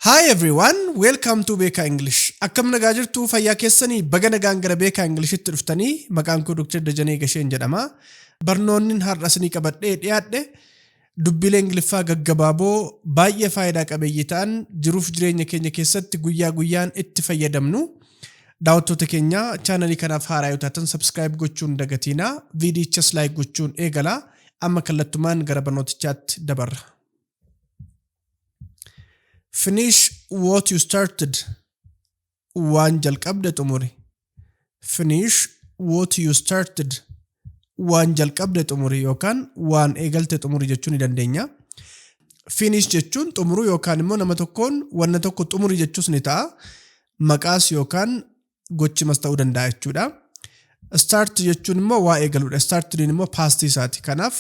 Hi everyone, welcome to Beka English. Akkam nagaa jirtu fayyaa keessanii baga nagaan gara Beka English itti dhuftanii maqaan koo Dr. Dajanee Gasheen jedhama. Barnoonni har'a isinii qabadhee dhiyaadhe dubbiilee Ingiliffaa gaggabaaboo baay'ee faayidaa qabeeyyii ta'an jiruuf jireenya keenya keessatti guyyaa guyyaan itti fayyadamnu. Daawwattoota keenya chaanalii kanaaf haaraa yoo taatan subscribe gochuun dagatiina, viidiyochas like gochuun eegala. Amma kallattumaan gara barnootichaatti dabarra. Finish what you started. Waan jalqabde xumuri. Finish what you started. Waan jalqabde xumuri yookaan waan eegalte xumuri jechuun ni dandeenya. Finish jechuun xumuru yookaan immoo nama tokkoon wanna tokko xumuri jechuus ni ta'a. Maqaas yookaan gochimas ta'uu danda'a jechuudha. Start jechuun immoo waa eegaluudha. Started immoo past isaati. Kanaaf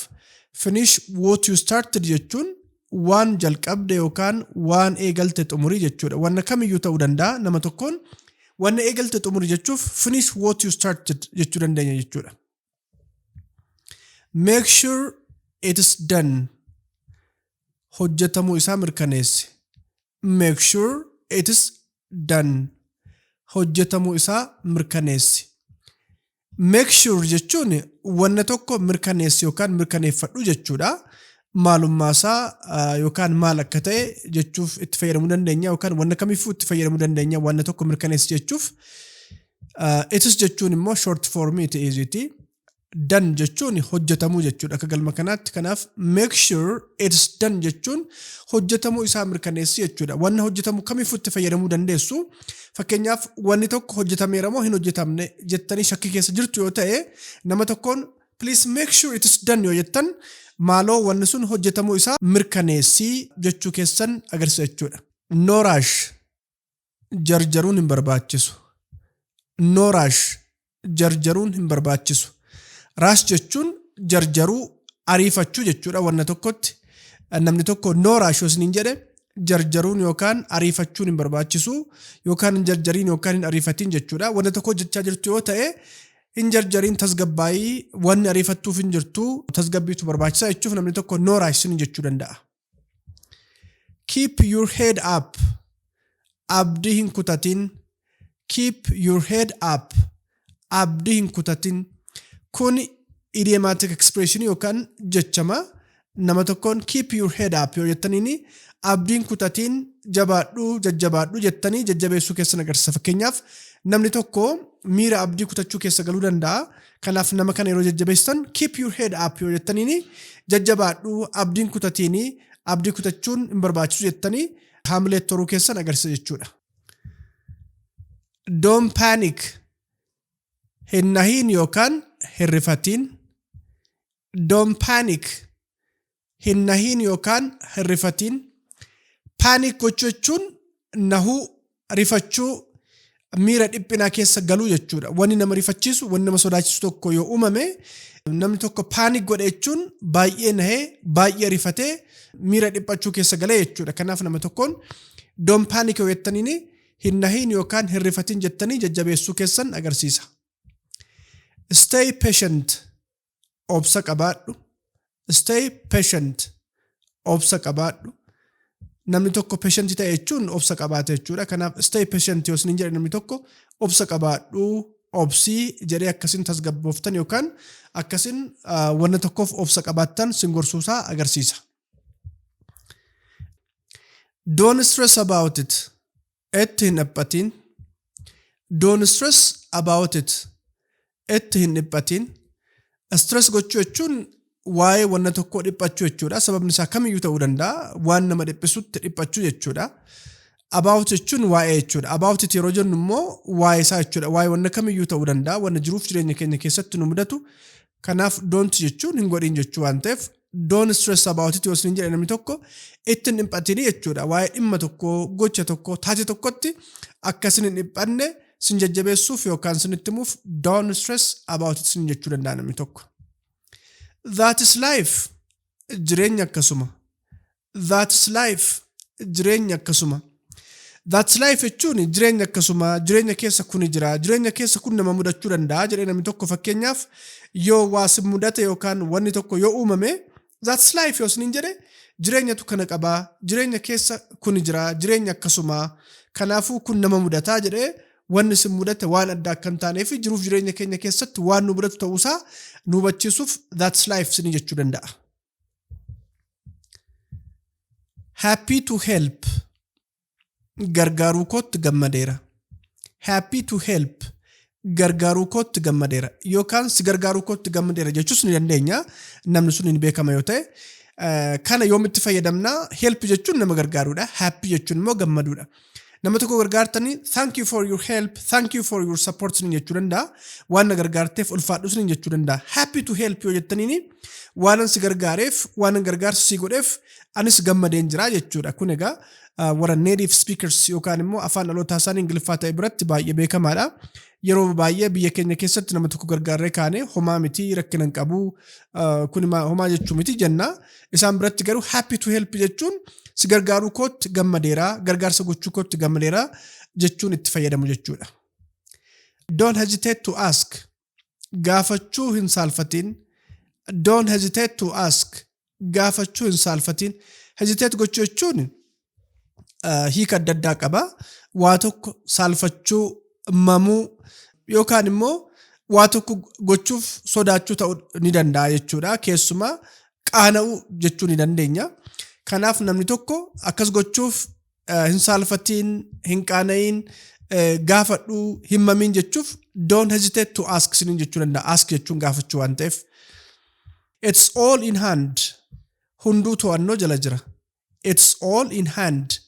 finish what you started jechuun waan jalqabde yookaan waan eegalte xumuri jechuudha. Wanna kamiyyuu ta'uu danda'a nama tokkoon wanna eegalte xumuri jechuuf finish what you started jechuu dandeenya jechuudha. Make sure it is done. Hojjetamuu isaa mirkaneessi. Make sure it is done. Hojjetamuu isaa mirkaneessi. Make sure jechuun wanna tokko mirkaneessi yookaan mirkaneeffadhu jechuudha. Maalummaa isaa yookaan maal akka ta'e jechuuf itti fayyadamuu dandeenya yookaan wanna kamiifuu itti fayyadamuu dandeenya wanna tokko mirkaneessi jechuuf. It is jechuun immoo short form ta'eeti. Done jechuun hojjetamuu jechuudha akka galma kanaatti. Kanaaf make sure it is done jechuun hojjetamuu isaa mirkaneessi jechuudha. Wanna hojjetamu kamiifuu itti fayyadamuu dandeessu. Fakkeenyaaf wanni tokko hojjetameera moo hin hojjetamne jettanii shakkii keessa jirtu yoo ta'e nama tokkoon please make sure it is done yoo jettan maaloo wanni sun hojjetamuu isaa mirkaneessii jechuu keessan agarsiisa jechuudha. No rush. Jarjaruun hin barbaachisu. No rush. Jarjaruun hin barbaachisu. Rush jechuun jarjaruu ariifachuu jechuudha wanna tokkotti. Namni tokko no rush yoo isiniin jedhe jarjaruun yookaan ariifachuun hin barbaachisu yookaan hin jarjariin yookaan hin ariifatiin jechuudha. Wanna tokko hojjechaa jirtu yoo ta'e hin jarjariin tasgabbaayii wanni ariifattuuf hin jirtu tasgabbiitu barbaachisaa jechuuf namni tokko no rush sin jechuu danda'a. Keep your head up. Abdii hin kutatin. Keep your head up. Abdii hin kutatin. Kun idiomatic expression yookaan jechama nama tokkoon keep your head up yoo jettaniini abdiin kutatiin jabaadhu jajjabaadhu jettanii jajjabeessuu keessan agarsiisa. Fakkeenyaaf namni tokko miira abdii kutachuu keessa galuu danda'a. Kanaaf nama kana yeroo jajjabeessan keep your head up yoo jettaniini jajjabaadhu abdiin kutatiini abdii kutachuun hin barbaachisu jettanii haamilee toruu keessan agarsiisa jechuudha. Don't panic. Hin nahiin yookaan hin rifatiin. Don't panic. Hin nahiin yookaan hin rifatiin. Panic gochuun nahuu rifachuu miira dhiphinaa keessa galuu jechuudha. Wanni nama rifachiisu, wanni nama sodaachisu tokko yoo uumame namni tokko panic godhe jechuun baay'ee nahee, baay'ee rifatee miira dhiphachuu keessa galee jechuudha. Kanaaf nama tokkoon don't panic yoo jettaniini hin nahiin yookaan hin rifatiin jettanii jajjabeessuu keessan agarsiisa. Stay patient. Obsa qabaadhu. Stay patient. Obsa qabaadhu. Namni tokko patient ta'e jechuun obsa qabaate jechuudha. Kanaaf stay patient yoo isiniin jedhe namni tokko obsa qabaadhu, obsii jedhee akkasin tasgabbooftan yookaan akkasin wanna tokkoof obsa qabaattan sin gorsuusaa agarsiisa. Don't stress about it. Itti hin dhiphatin. Don't stress about it. Itti hin dhiphatin. Stress gochuu jechuun waa'ee wanna tokko dhiphachuu jechuudha. Sababni isaa kamiyyuu ta'uu danda'a. Waan nama dhiphisutti dhiphachuu jechuudha. About jechuun waa'ee jechuudha. About it yeroo jennu immoo waa'ee isaa jechuudha. Waa'ee wanna kamiyyuu ta'uu danda'a. Wanna jiruuf jireenya keenya keessatti nu mudatu. Kanaaf don't jechuun hin godhin jechuu waan ta'eef don't stress about it yoo isin jedhe namni tokko itti hin dhiphatin jechuudha. Waa'ee dhimma tokko, gocha tokko, taatee tokkotti akkasin hin dhiphanne sin jajjabeessuuf yookaan sinitti himuuf don't stress about it sin jechuu danda'a namni tokko. That is life. Jireenya akkasuma. That is life. Jireenya akkasuma. That's life jechuun jireenya akkasuma. Jireenya keessa kun jira. Jireenya keessa kun nama mudachuu danda'a jedhee namni tokko fakkeenyaaf yoo waa si mudate yookaan wanni tokko yoo uumame that's life yoo isiniin jedhe jireenyatu kana qabaa, jireenya keessa kun jira, jireenya akkasumaa, kanaafuu kun nama mudataa jedhee wanni sin mudate waan adda akka hin taaneef jiruuf jireenya keenya keessatti waan nu mudatu ta'uusaa nu hubachiisuuf that's life sin jechuu danda'a. Happy to help. Gargaaruu kootti gammadeera. Happy to help. Gargaaruu kootti gammadeera. Yookaan si gargaaruu kootti gammadeera jechuus ni dandeenya. Namni sun ni beekama yoo ta'e. Kana yoomitti fayyadamnaa help jechuun nama gargaaruudha. Happy jechuun immoo gammaduudha. Nama tokko gargaartanii thank you for your help, thank you for your support ni jechuu danda'a. Waan na gargaarteef ulfaadhus ni jechuu danda'a. Happy to help yoo jettaniini waan si gargaareef, waan gargaarsa si godheef anis gammadeen jira jechuudha. Kun egaa warra native speakers yookaan immoo afaan dhalootaa isaanii Ingiliffaa ta'e biratti baay'ee beekamaadha. Yeroo baay'ee biyya keenya keessatti nama tokko gargaaree kaane homaa miti rakkina hin qabu, kun homaa jechuu miti jenna. Isaan biratti garuu happy to help jechuun si gargaaruu kootti gammadeera, gargaarsa gochuu kootti gammadeera jechuun itti fayyadamu jechuudha. Don't hesitate to ask. Gaafachuu hin saalfatiin. Don't hesitate to ask. Gaafachuu hin saalfatiin. Hesitate gochuu jechuun hiika adda addaa qaba. Waa tokko saalfachuu, mamuu yookaan immoo waa tokko gochuuf sodaachuu ta'uu ni danda'a jechuudha. Keessumaa qaana'uu jechuu ni dandeenya. Kanaaf namni tokko akkas gochuuf hin saalfatiin, hin qaana'iin, gaafadhuu, hin mamiin jechuuf don't hesitate to ask sinin jechuu danda'a. Ask jechuun gaafachuu waan ta'eef. It's all in hand. Hunduu to'annoo jala jira. It's all in hand.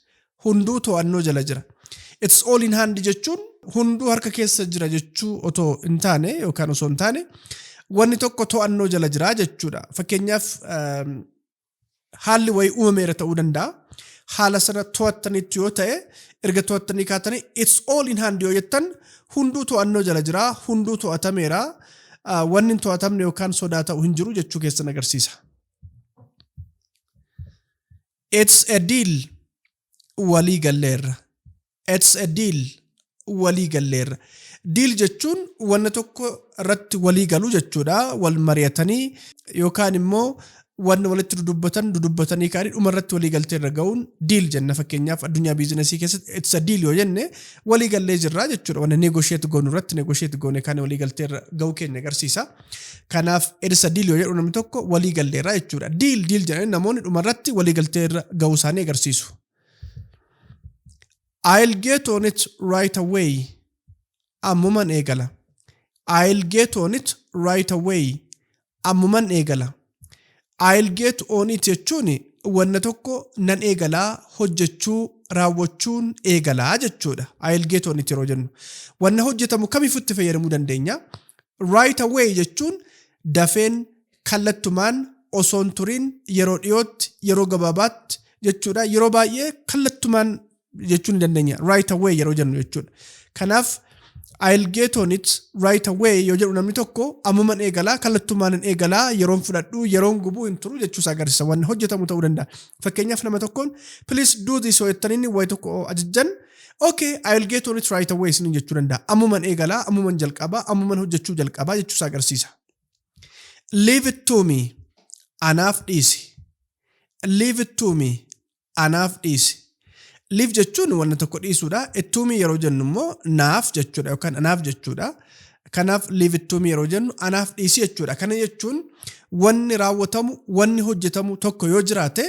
Hunduu to'annoo jala jira. It's all in hand jechuun hunduu harka keessa jira jechuu otoo hin taane yookaan osoo hin taane wanni tokko to'annoo jala jira jechuudha. Fakkeenyaaf haalli wayii uumameera ta'uu danda'a. Haala sana to'attaniitti yoo ta'e erga to'attanii kaatanii it's all in hand yoo jettan hunduu to'annoo jala jira, hunduu to'atameera, wanni hin to'atamne yookaan sodaa ta'u hin jiru jechuu keessan agarsiisa. It's a deal. Walii galleerra. It's a deal. Walii galleerra. Deal jechuun wanna tokko irratti walii galuu jechuudha. Wal mari'atanii yookaan immoo wanna walitti dudubbatanii kaanii dhuma irratti walii galteerra ga'uun deal jenna. Fakkeenyaaf addunyaa biizinasii keessatti it's a deal yoo jenne walii gallee jirra jechuudha. Wanna negotiate goonu irratti negotiate goone kaanii walii galteerra ga'uu keenya agarsiisa. Kanaaf it's a deal yoo jedhu namni tokko walii galleerra jechuudha. Deal jedhanii namoonni dhuma irratti walii galteerra ga'uu isaanii agarsiisu. I'll get on it right away. Ammuman eegala. I'll get on it right away. Ammuman eegala. I'll get on it jechuun wanna tokko nan eegalaa hojjechuu raawwachuun eegalaa jechuudha. I'll get on it yeroo jennu. Wanna hojjetamu kamiifutti fayyadamuu dandeenya. Right away jechuun dafeen kallattumaan osoo hin turin yeroo dhiyootti yeroo gabaabaatti jechuudha. Yeroo baay'ee kallattumaan jechuun ni dandeenya. Right away yeroo jennu jechuudha. Kanaaf I'll get on it right away yoo jedhu namni tokko ammuman eegalaa, kallattumaan eegalaa, yeroon fudhadhuu, yeroon gubuu hin turu jechuusaa agarsiisa. Waan hojjetamu ta'uu danda'a. Fakkeenyaaf nama tokkoon please do this yoo jettaniin wayi tokko ajajjan okay I'll get on it right away sinin jechuu danda'a. Ammuman eegalaa, ammuman jalqabaa, ammuman hojjechuu jalqabaa jechuusaa agarsiisa. Leave it to me. Anaaf dhiisi. Leave it to me. Anaaf dhiisi. Leave jechuun wanna tokko dhiisuudha. It to me yeroo jennu immoo naaf jechuudha yookaan anaaf jechuudha. Kanaaf leave it to me yeroo jennu anaaf dhiisi jechuudha. Kana jechuun wanni raawwatamu, wanni hojjetamu tokko yoo jiraate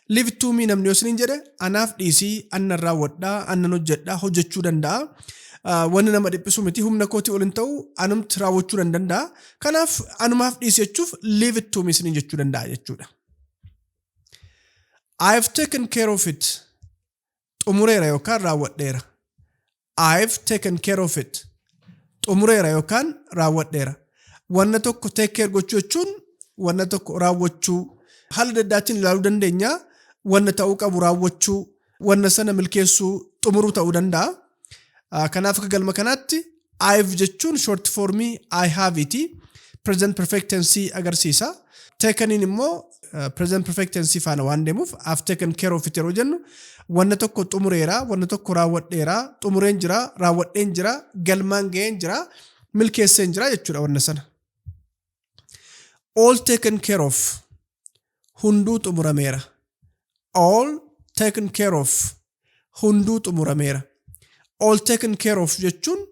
leave it to me namni yoo siniin jedhe anaaf dhiisii, annan raawwadhaa, annan hojjedhaa, hojjechuu danda'a. Wanni nama dhiphisu miti, humna kootii ol hin ta'u, anumti raawwachuu danda'a. Kanaaf anumaaf dhiisi jechuuf leave it to me siniin jechuu danda'a jechuudha. I've taken care of it. Xumureera yookaan raawwadheera. I've taken care of it. Xumureera yookaan raawwadheera. Wanna tokko take care gochuu jechuun wanna tokko raawwachuu. Haala daddaatiin ilaaluu dandeenya. Wanna ta'uu qabu raawwachuu, wanna sana milkeessuu, xumuruu ta'uu danda'a. Kanaaf akka galma kanaatti I've jechuun short form I have it. Present perfect tense agarsiisa. Taken immoo present perfect tense faana waan deemuuf I've taken care of it yeroo jennu wanna tokko xumureera, wanna tokko raawwadheera, xumureen jira, raawwadheen jira, galmaan ga'een jira, milkeesseen jira jechuudha wanna sana. All taken care of. Hunduu xumurameera. All taken care of. Hunduu xumurameera. All taken care of jechuun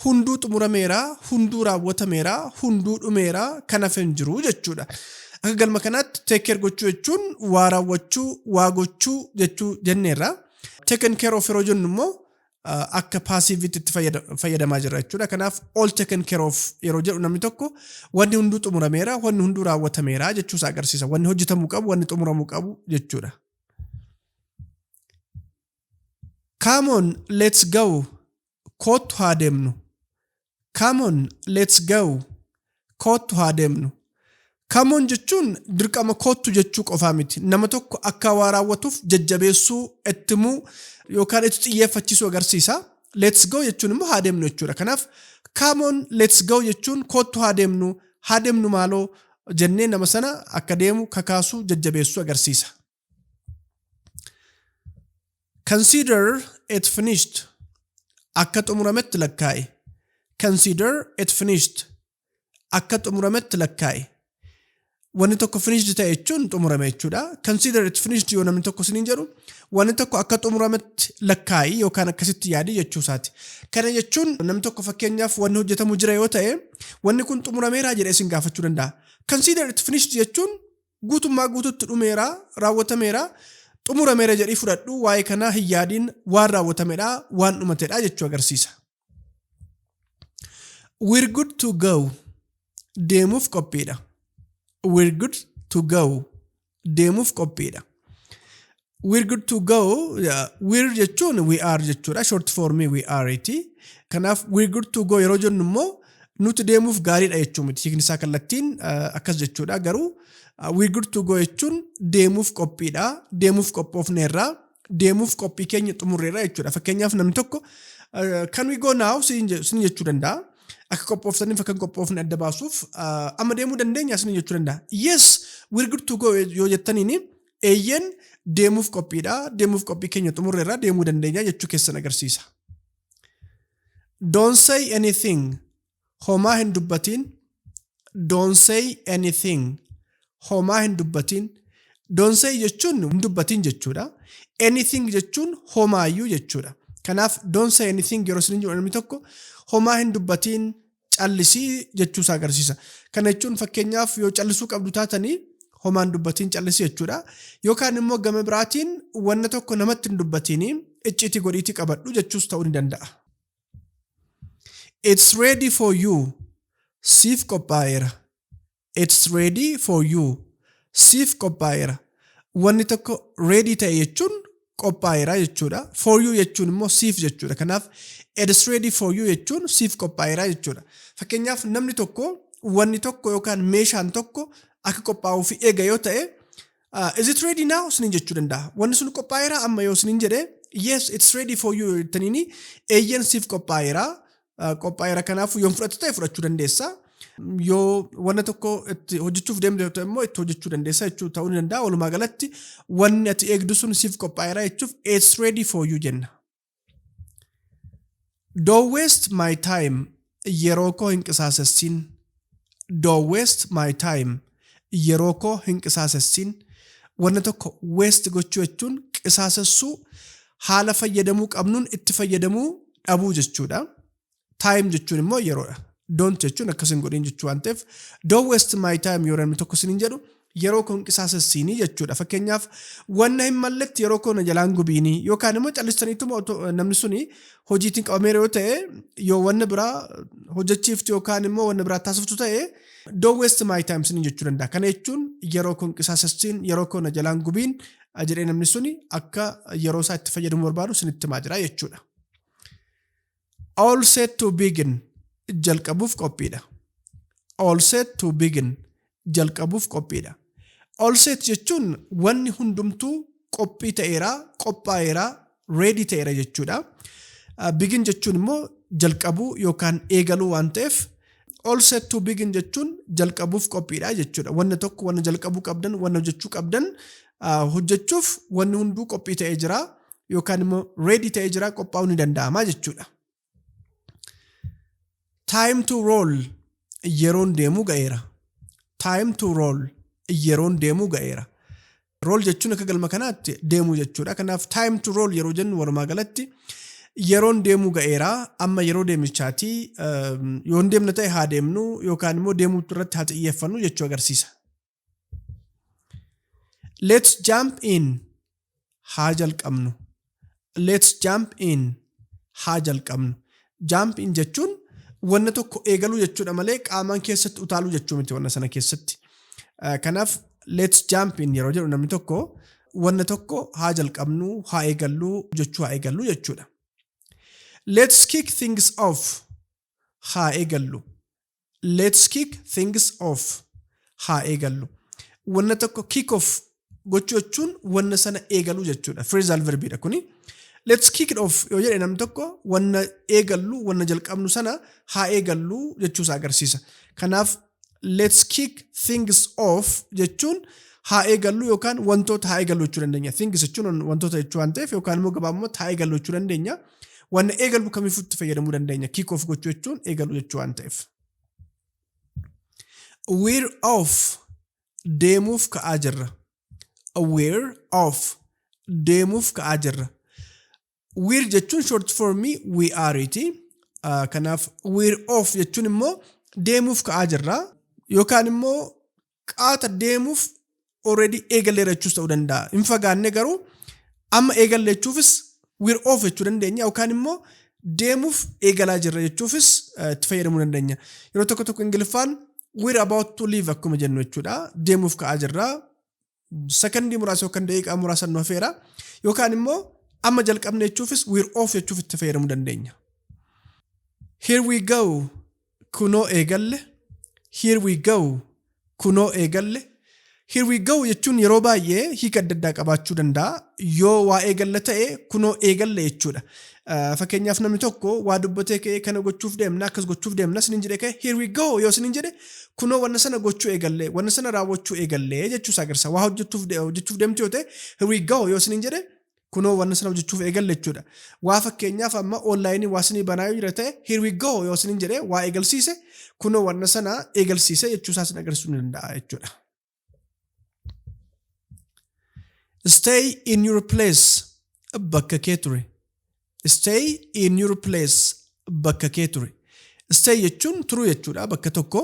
hunduu xumurameera, hunduu raawwatameera, hunduu dhumeera, kan hafe hin jiru jechuudha. Akka galma kanaatti take care gochuu jechuun waa raawwachuu, waa gochuu jechuu jenneerra. Taken care of yeroo jennu immoo akka passive'itti itti fayyadamaa jira jechuudha. Kanaaf all taken care of yeroo jedhu namni tokko wanni hunduu xumurameera, wanni hunduu raawwatameera jechuusaa agarsiisa. Wanni hojjetamuu qabu, wanni xumuramuu qabu jechuudha. Come on, let's go. Kottu haa deemnu. Come on, let's go. Kottu haa deemnu. Come on jechuun dirqama kottu jechuu qofaa miti. Nama tokko akka waa raawwatuuf jajjabeessuu, itti himuu yookaan itti xiyyeeffachiisuu agarsiisa. Let's go jechuun immoo haa deemnu jechuudha. Kanaaf come on, let's go jechuun kottu haa deemnu maaloo jennee nama sana akka deemu kakaasuu, jajjabeessuu agarsiisa. Consider it finished. Akka xumurametti lakkaa'e. Consider it finished. Akka xumurametti lakkaa'e. Wanni tokko finished ta'e jechuun xumurame jechuudha. Consider it finished yoo namni tokko siniin jedhu wanni tokko akka xumurametti lakkaa'e yookaan akkasitti yaadi jechuusaati. Kana jechuun namni tokko fakkeenyaaf wanni hojjetamu jira yoo ta'e wanni kun xumurameera jedhee sin gaafachuu danda'a. Consider it finished jechuun guutummaa guututti dhumeera, raawwatameera, xumurameera jedhii fudhadhu waa'ee kanaa hin yaadiin waan raawwatameedha, waan dhumateedha jechuu agarsiisa. We're good to go. Deemuuf qophiidha. We're good to go. Deemuuf qophiidha. We're good to go. We're jechuun we are jechuudha. Short form we are iti. Kanaaf we're good to go yeroo jennu immoo nuti deemuuf gaariidha jechuu miti. Hiikni isaa kallattiin akkas jechuudha. Garuu we're good to go jechuun deemuuf qophiidha. Deemuuf qophoofneerra. Deemuuf qophii keenya xumurreerra jechuudha. Fakkeenyaaf namni tokko can we go now sin jechuu danda'a. Akka qophooftaniif akka qophoofne adda baasuuf amma deemuu dandeenya sin jechuu danda'a. Yes, we're good to go yoo jettaniini eeyyen deemuuf qophiidha. Deemuuf qophii keenya xumurreerra deemuu dandeenya jechuu keessan agarsiisa. Don't say anything. Homaa hin dubbatiin. Don't say anything. Homaa hin dubbatiin. Don't say jechuun hin dubbatiin jechuudha. Anything jechuun homaayyuu jechuudha. Kanaaf don't say anything yeroo sin jedhu namni tokko homaa hin dubbatiin callisii jechuusaa agarsiisa. Kana jechuun fakkeenyaaf yoo callisuu qabdu taatanii homaa hin dubbatiin callisii jechuudha. Yookaan immoo gama biraatiin wanna tokko namatti hin dubbatini icciitii godhiitii qabadhu jechuus ta'uu ni danda'a. It's ready for you. Siif qophaa'eera. It's ready for you. Siif qophaa'eera. Wanni tokko ready ta'e jechuun qophaa'eera jechuudha. For you jechuun immoo siif jechuudha. Kanaaf it's ready for you jechuun siif qophaa'eera jechuudha. Fakkeenyaaf namni tokko wanni tokko yookaan meeshaan tokko akka qophaa'uuf eega yoo ta'e is it ready now sinin jechuu danda'a. Wanni sun qophaa'eera amma yoo sinin jedhe yes it's ready for you jettaniini eeyyen siif qophaa'eera. Qophaa'eera kanaaf yoo fudhatu ta'e fudhachuu dandeessa. Yoo wanna tokko itti hojjechuuf deemte immoo itti hojjechuu dandeessa jechuu ta'uu ni danda'a. Walumaa galatti wanni ati eegdu sun siif qophaa'eera jechuuf it's ready for you jenna. Don't waste my time. Yeroo koo hin qisaasessin. Don't waste my time. Yeroo koo hin qisaasessin. Wanna tokko waste gochuu jechuun qisaasessuu haala fayyadamuu qabnuun itti fayyadamuu dhabuu jechuudha. Time jechuun immoo yeroodha. Don't jechuun akkasin godhin jechuu waan ta'eef don't waste my time yoo namni tokko sinin jedhu yeroo koo hin qisaasessinii jechuudha. Fakkeenyaaf wanna hin malletti yeroo koo na jalaan gubiinii yookaan immoo callistaniituma namni suni hojiitiin qabameera yoo ta'e yoo wanna biraa hojjechiiftu yookaan immoo wanna biraa taasiftu ta'e don't waste my time sinin jechuu danda'a. Kana jechuun yeroo koo hin qisaasessin yeroo koo na jalaan gubiin jedhee namni suni akka yeroo isaa itti fayyadamuu barbaadu sinitti himaa jira jechuudha. All set to begin. Jalqabuuf qophiidha. All set to begin. Jalqabuuf qophiidha. All set jechuun wanni hundumtuu qophii ta'eera, qophaa'eera, ready ta'eera jechuudha. Begin jechuun immoo jalqabuu yookaan eegaluu waan ta'eef all set to begin jechuun jalqabuuf qophiidha jechuudha. Wanna tokko wanna jalqabuu qabdan, wanna hojjechuu qabdan hojjechuuf wanni hunduu qophii ta'ee jira yookaan immoo ready ta'ee jira qophaa'uu ni danda'ama jechuudha. Time to roll. Yeroon deemuu ga'eera. Time to roll. Yeroon deemuu ga'eera. Roll jechuun akka galma kanaatti deemuu jechuudha. Kanaaf time to roll yeroo jennu walumaa galatti yeroon deemuu ga'eeraa amma yeroo deemichaati yoon deemna ta'e haa deemnu yookaan immoo deemuu irratti haa xiyyeeffannu jechuu agarsiisa. Let's jump in haa jalqabnu. Let's jump in haa jalqabnu. Jump in jechuun wanna tokko eegaluu jechuudha malee qaamaan keessatti utaaluu jechuu miti wanna sana keessatti. Kanaaf let's jump in yeroo jedhu namni tokko wanna tokko haa jalqabnu haa eegallu jechuudha. Let's kick things off haa eegallu. Let's kick things off haa eegallu. Wanna tokko kick off gochuu jechuun wanna sana eegaluu jechuudha. Phrasal verbiidha kuni. Let's kick it off yoo jedhe namni tokko wanna eegallu wanna jalqabnu sana haa eegallu jechuusaa agarsiisa. Kanaaf let's kick things off jechuun haa eegallu yookaan wantoota haa eegallu jechuu dandeenya. Things jechuun wantoota jechuu waan ta'eef yookaan immoo gabaabumatti haa eegallu jechuu dandeenya. Wanna eegallu kamiifuu itti fayyadamuu dandeenya. Kick off gochuu jechuun eegallu jechuu waan ta'eef. We're off deemuuf ka'aa jirra. We're off deemuuf ka'aa jirra. We're jechuun short form we are iti. Kanaaf we're off jechuun immoo deemuuf ka'aa jirra. Yookaan immoo qaata deemuuf already eegalleera jechuus ta'uu danda'a. Hin fagaanne garuu amma eegalle jechuufis we're off jechuu dandeenya yookaan immoo deemuuf eegalaa jirra jechuufis itti fayyadamuu dandeenya. Yeroo tokko Ingiliffaan we're about to leave akkuma jennu jechuudha. Deemuuf ka'aa jirra. Sakandii muraasa yookaan daqiiqaa muraasa nu hafeera. Yookaan immoo amma jalqabne jechuufis we're off jechuuf itti fayyadamuu dandeenya. Here we go kunoo eegalle. Here we go kunoo eegalle. Here we go jechuun yeroo baay'ee hiika adda addaa qabaachuu danda'a. Yoo waa eegalle ta'e kunoo eegalle jechuudha. Fakkeenyaaf namni tokko waa dubbatee ka'ee kana gochuuf deemna akkas gochuuf deemna sinin jedhee ka'e here we go yoo sinin jedhe kunoo wanna sana gochuu eegalle wanna sana raawwachuu eegalle jechuusaa agarsiisa. Waa hojjechuuf deemti yoo ta'e here we go yoo sinin jedhe kunoo wanna sana hojjechuuf eegalle jechuudha. Waa fakkeenyaaf amma onlaayinii waa sinii banaa yoo jira ta'e here we go yoo sinin jedhe waa eegalsiise kunoo wanna sana eegalsiise jechuusaa sin agarsiisuu danda'a jechuudha. Stay in your place bakka kee ture. Stay in your place bakka kee ture. Stay jechuun turuu jechuudha bakka tokko.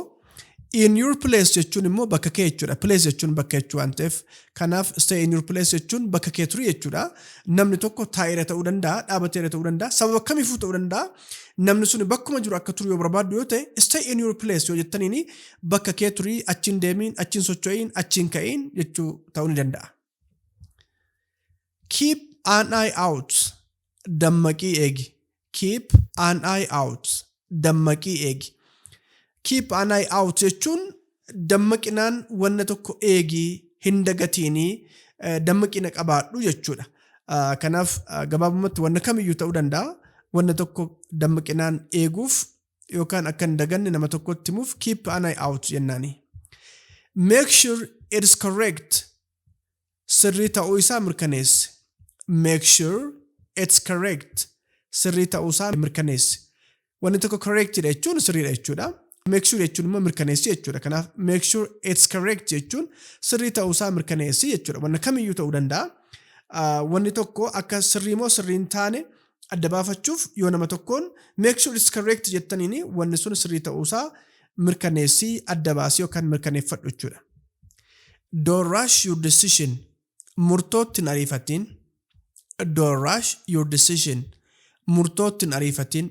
In your place jechuun immoo bakka kee jechuudha. Place jechuun bakka jechuu waan ta'eef kanaaf stay in your place jechuun bakka kee ture jechuudha. Namni tokko taa'eera ta'uu danda'a, dhaabateera ta'uu danda'a, sababa kamiifuu ta'uu danda'a. Namni sun bakkuma jiru akka turu yoo barbaaddu yoo ta'e stay in your place yoo jettaniini bakka kee turii achiin deemiin, achiin socho'iin, achiin ka'iin jechuu ta'uu ni danda'a. Keep an eye out. Dammaqii eegi. Keep an eye out. Dammaqii eegi. Keep an eye out jechuun dammaqinaan wanna tokko eegi hin dagatiinii dammaqina qabaadhu jechuudha. Kanaaf gabaabumatti wanna kamiyyuu ta'uu danda'a. Wanna tokko dammaqinaan eeguuf yookaan akka hin daganne nama tokkotti himuuf keep an eye out jennaani. Make sure it is correct. Sirrii ta'uu isaa mirkaneessi. Make sure it's correct. Sirrii ta'uu isaa mirkaneessi. Wanni tokko correct jechuun sirriidha jechuudha. Make sure jechuun immoo mirkaneessi jechuudha. Kanaaf make sure it's correct jechuun sirrii ta'uu isaa mirkaneessi jechuudha. Wanna kamiyyuu ta'uu danda'a. Wanni tokko akka sirrii moo sirrii hin taane adda baafachuuf yoo nama tokkoon make sure it's correct jettaniini wanni sun sirrii ta'uu isaa mirkaneessi adda baasii yookaan mirkaneeffadhu jechuudha. Don't rush your decision. Murtootti hin ariifatiin. Don't rush your decision. Murtootti hin ariifatiin.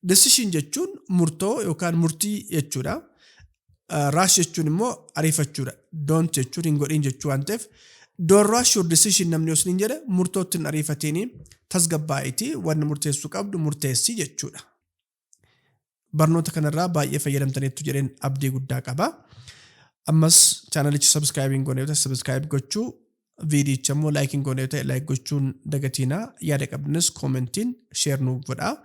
Decision jechuun murtoo yookaan murtii jechuudha. Rush jechuun immoo ariifachuudha. Don't jechuun hin godhin jechuu waan ta'eef don't rush your decision namni osoo hin jedhe murtootti hin ariifatiini tasgabbaa'itii wanni murteessuu qabdu murteessii jechuudha. Barnoota kanarraa baay'ee fayyadamtaniitu jedheen abdii guddaa qaba. Ammas chaanalichi subscribe goonee yoo ta'e subscribe gochuu viidiyicha immoo like goonee yoo ta'e like gochuun dagatiinaa yaada qabdanis commentiin share nuuf godhaa.